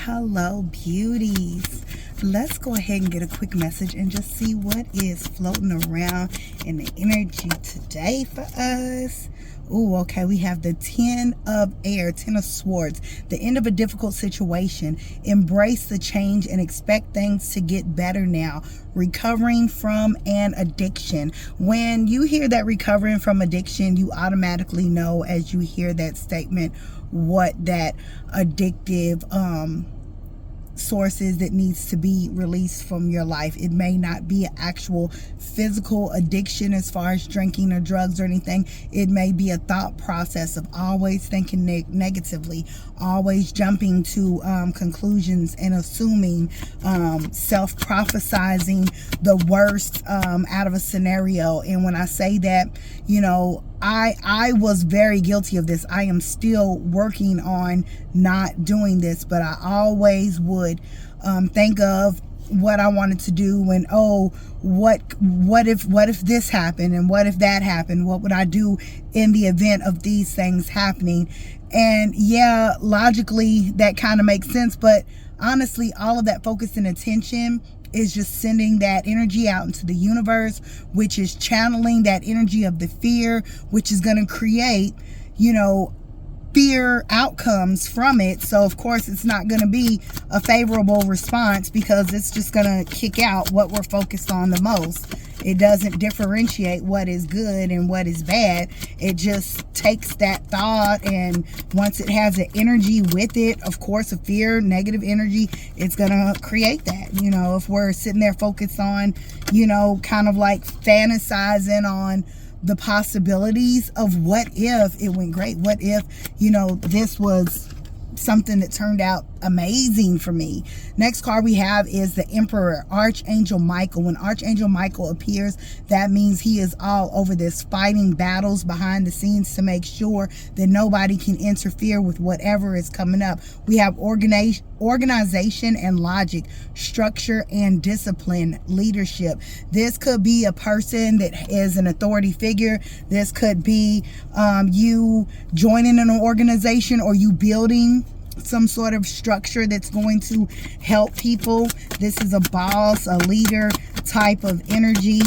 Hello, beauties. Let's go ahead and get a quick message and just see what is floating around in the energy today for us. Ooh, okay, we have the 10 of air, 10 of swords, the end of a difficult situation. Embrace the change and expect things to get better now. Recovering from an addiction. When you hear that recovering from addiction, you automatically know as you hear that statement what that addictive sources that needs to be released from your life. It may not be an actual physical addiction as far as drinking or drugs or anything. It may be a thought process of always thinking negatively, always jumping to conclusions and assuming, self-prophesizing the worst out of a scenario. And when I say that, you know, I was very guilty of this. I am still working on not doing this, but I always would think of what I wanted to do when, oh, what if this happened, and what if that happened? What would I do in the event of these things happening? And yeah, logically that kind of makes sense, but honestly, all of that focus and attention is just sending that energy out into the universe, which is channeling that energy of the fear, which is going to create, you know, fear outcomes from it. So of course it's not going to be a favorable response, because it's just going to kick out what we're focused on the most. It doesn't differentiate what is good and what is bad. It just takes that thought, and once it has an energy with it, of course, a fear, negative energy, it's going to create that. You know, if we're sitting there focused on, you know, kind of like fantasizing on the possibilities of what if it went great, what if, you know, this was something that turned out amazing for me. Next card we have is the Emperor, Archangel Michael. When Archangel Michael appears, that means he is all over this, fighting battles behind the scenes to make sure that nobody can interfere with whatever is coming up. We have organization and logic, structure and discipline, leadership. This could be a person that is an authority figure. This could be you joining an organization, or you building some sort of structure that's going to help people. This is a boss, a leader type of energy.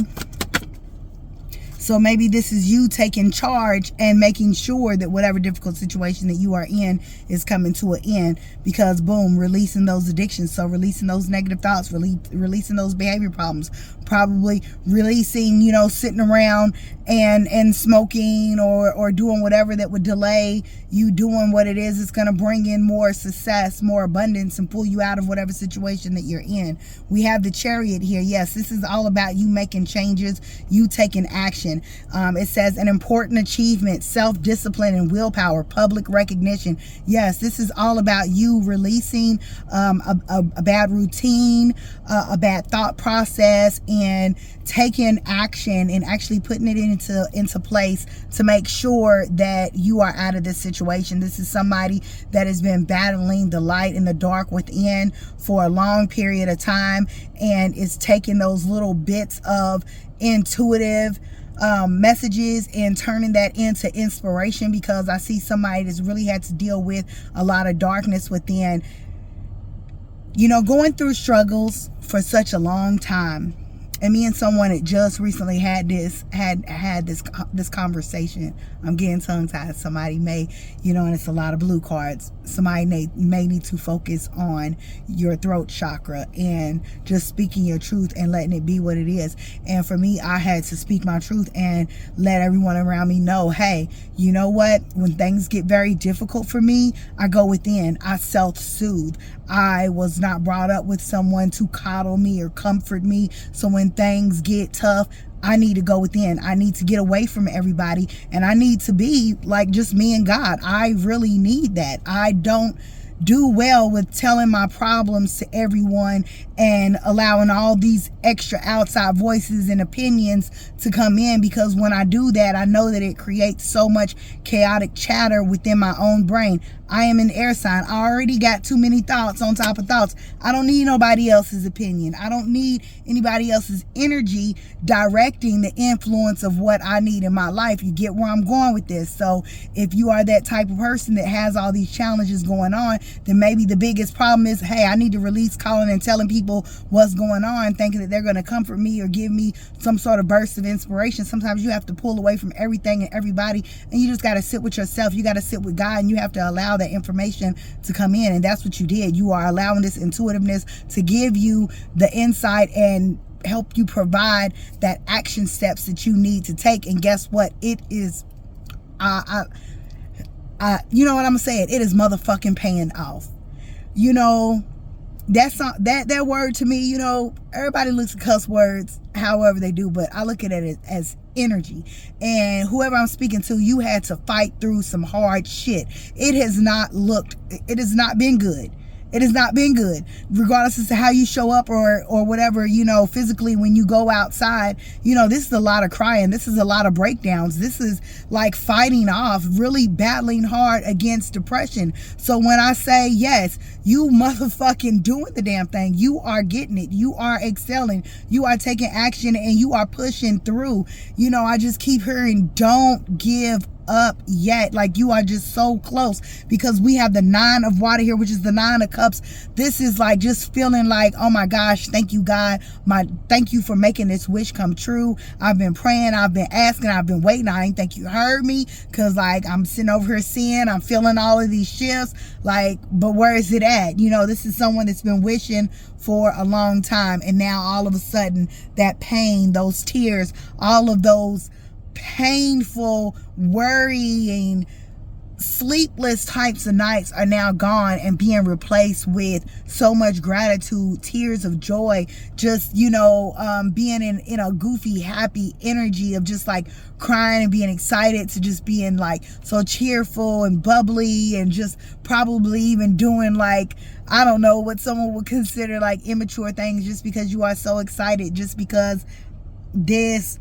So maybe this is you taking charge and making sure that whatever difficult situation that you are in is coming to an end, because boom, releasing those addictions. So releasing those negative thoughts, releasing those behavior problems, probably releasing, you know, sitting around and smoking or doing whatever that would delay you doing what it is. It's going to bring in more success, more abundance, and pull you out of whatever situation that you're in. We have the Chariot here. Yes, this is all about you making changes, you taking action. It says an important achievement, self-discipline and willpower, public recognition. Yes, this is all about you releasing a bad routine, a bad thought process, and taking action and actually putting it into place to make sure that you are out of this situation. This is somebody that has been battling the light and the dark within for a long period of time, and is taking those little bits of intuitive messages and turning that into inspiration, because I see somebody that's really had to deal with a lot of darkness within, you know, going through struggles for such a long time. And me and someone that just recently had this conversation. I'm getting tongue-tied. Somebody may, you know, and it's a lot of blue cards. Somebody may need to focus on your throat chakra and just speaking your truth and letting it be what it is. And for me, I had to speak my truth and let everyone around me know, hey, you know what? When things get very difficult for me, I go within. I self-soothe. I was not brought up with someone to coddle me or comfort me. So when things get tough, I need to go within. I need to get away from everybody, and I need to be like just me and God. I really need that. I don't do well with telling my problems to everyone and allowing all these extra outside voices and opinions to come in, because when I do that, I know that it creates so much chaotic chatter within my own brain. I am an air sign. I already got too many thoughts on top of thoughts. I don't need nobody else's opinion. I don't need anybody else's energy directing the influence of what I need in my life. You get where I'm going with this. So if you are that type of person that has all these challenges going on, then maybe the biggest problem is, hey, I need to release calling and telling people what's going on, thinking that they're going to comfort me or give me some sort of burst of inspiration. Sometimes you have to pull away from everything and everybody, and you just got to sit with yourself. You got to sit with God, and you have to allow that information to come in. And that's what you did. You are allowing this intuitiveness to give you the insight and help you provide that action steps that you need to take. And guess what? It is, you know what I'm saying? It is motherfucking paying off. You know, that's not, that word to me, you know, everybody looks at cuss words however they do, but I look at it as energy. And whoever I'm speaking to, you had to fight through some hard shit. It has not been good. It has not been good, regardless as to how you show up or whatever, you know, physically when you go outside. You know, this is a lot of crying. This is a lot of breakdowns. This is like fighting off, really battling hard against depression. So when I say, yes, you motherfucking doing the damn thing, you are getting it. You are excelling. You are taking action and you are pushing through. You know, I just keep hearing, don't give up yet. Like, you are just so close, because we have the 9 of water here, which is the 9 of cups. This is like just feeling like, oh my gosh, thank you, God. Thank you for making this wish come true. I've been praying, I've been asking, I've been waiting. I ain't think you heard me, because like I'm sitting over here seeing, I'm feeling all of these shifts, like, but where is it at? You know, this is someone that's been wishing for a long time, and now all of a sudden that pain, those tears, all of those painful, worrying, sleepless types of nights are now gone and being replaced with so much gratitude, tears of joy, just, you know, being in a goofy, happy energy of just like crying and being excited, to just being like so cheerful and bubbly, and just probably even doing like, I don't know, what someone would consider like immature things, just because you are so excited, just because this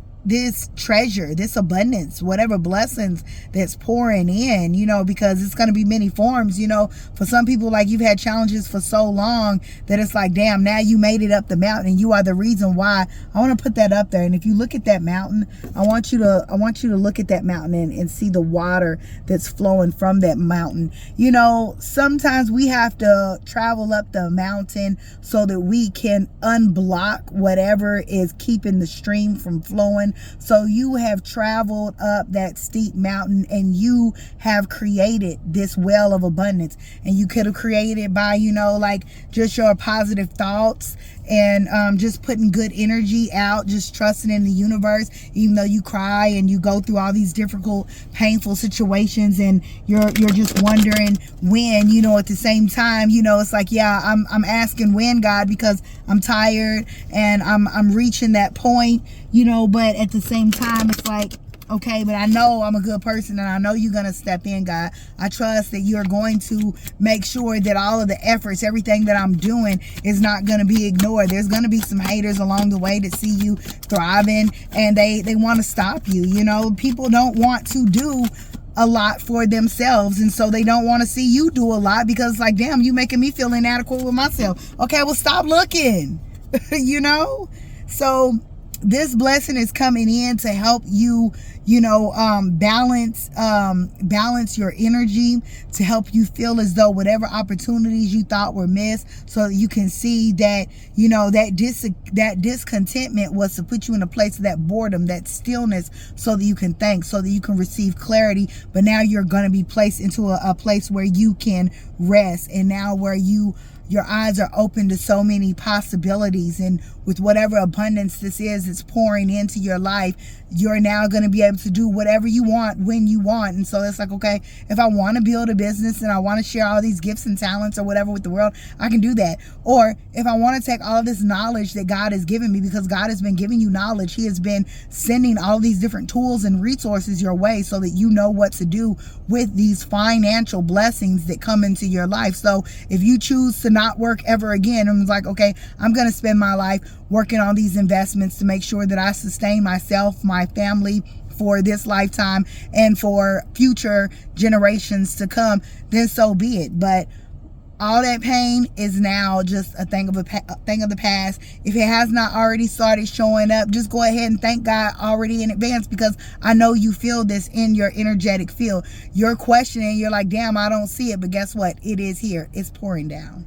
treasure, this abundance, whatever blessings that's pouring in, you know, because it's going to be many forms. You know, for some people, like, you've had challenges for so long that it's like, damn, now you made it up the mountain and you are the reason why. I want to put that up there. And if you look at that mountain, I want you to look at that mountain and see the water that's flowing from that mountain. You know, sometimes we have to travel up the mountain so that we can unblock whatever is keeping the stream from flowing. So you have traveled up that steep mountain and you have created this well of abundance. And you could have created it by, you know, like just your positive thoughts and just putting good energy out, just trusting in the universe, even though you cry and you go through all these difficult, painful situations, and you're just wondering when, you know, at the same time, you know, it's like, yeah, I'm asking when, God, because I'm tired and I'm reaching that point, you know, but at the same time, it's like, okay, but I know I'm a good person and I know you're going to step in, God. I trust that you're going to make sure that all of the efforts, everything that I'm doing is not going to be ignored. There's going to be some haters along the way that see you thriving and they want to stop you. You know, people don't want to do a lot for themselves, and so they don't want to see you do a lot, because like, damn, you making me feel inadequate with myself. Okay, well, stop looking. You know? So this blessing is coming in to help you, you know, balance your energy, to help you feel as though whatever opportunities you thought were missed, so that you can see that, you know, that discontentment was to put you in a place of that boredom, that stillness, so that you can think, so that you can receive clarity. But now you're going to be placed into a place where you can rest, and now where your eyes are open to so many possibilities, and with whatever abundance this is, it's pouring into your life, you're now going to be able to do whatever you want when you want. And so it's like, okay, if I want to build a business and I want to share all these gifts and talents or whatever with the world, I can do that. Or if I want to take all of this knowledge that God has given me, because God has been giving you knowledge, He has been sending all these different tools and resources your way so that you know what to do with these financial blessings that come into your life. So if you choose to not work ever again, I'm like, okay, I'm going to spend my life working on these investments to make sure that I sustain myself, my family, for this lifetime and for future generations to come, then so be it. But all that pain is now just a thing of the past. If it has not already started showing up, just go ahead and thank God already in advance, because I know you feel this in your energetic field. You're questioning, you're like, damn, I don't see it. But guess what? It is here. It's pouring down.